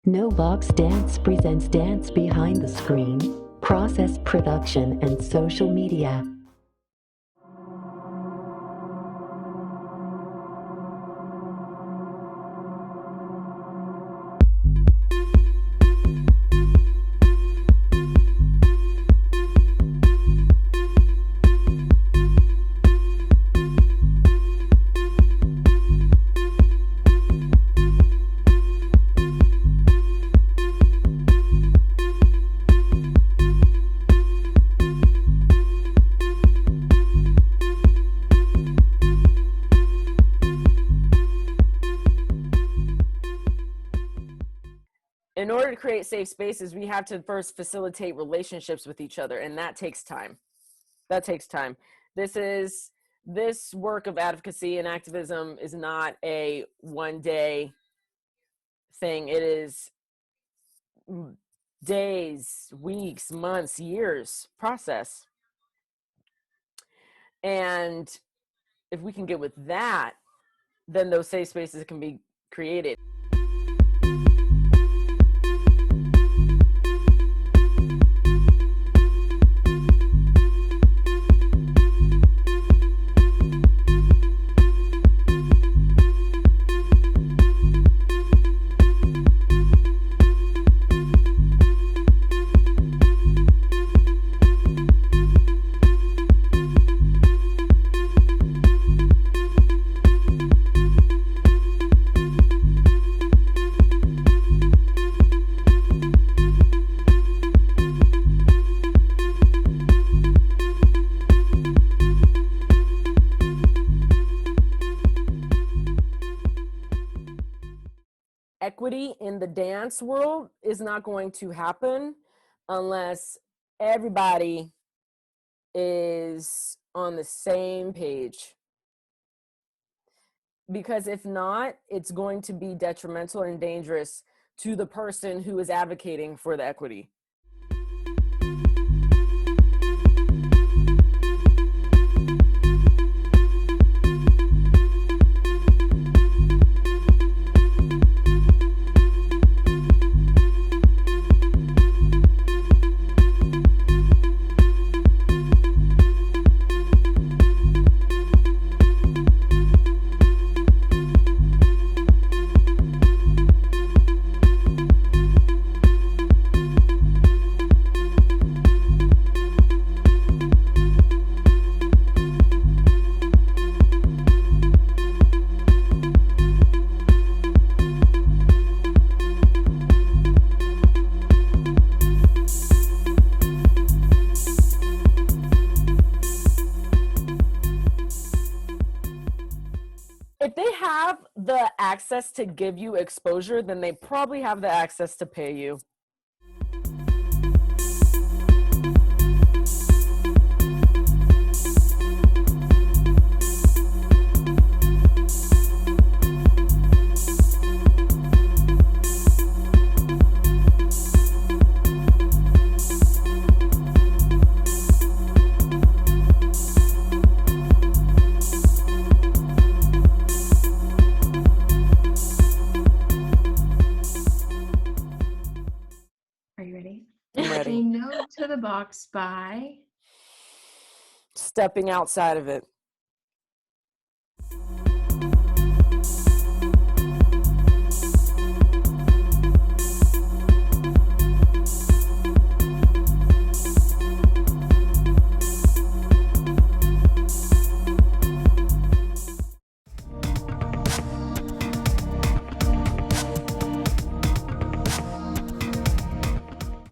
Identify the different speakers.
Speaker 1: No Box Dance presents Dance Behind the Screen, Process Production and Social Media.
Speaker 2: In order to create safe spaces, we have to first facilitate relationships with each other, and that takes time. This work of advocacy and activism is not a one-day thing. It is days, weeks, months, years process. And if we can get with that, then those safe spaces can be created. Equity in the dance world is not going to happen unless everybody is on the same page. Because if not, it's going to be detrimental and dangerous to the person who is advocating for the equity. If they have the access to give you exposure, then they probably have the access to pay you. I'm ready.
Speaker 3: Say no to the box by
Speaker 2: Stepping outside of it.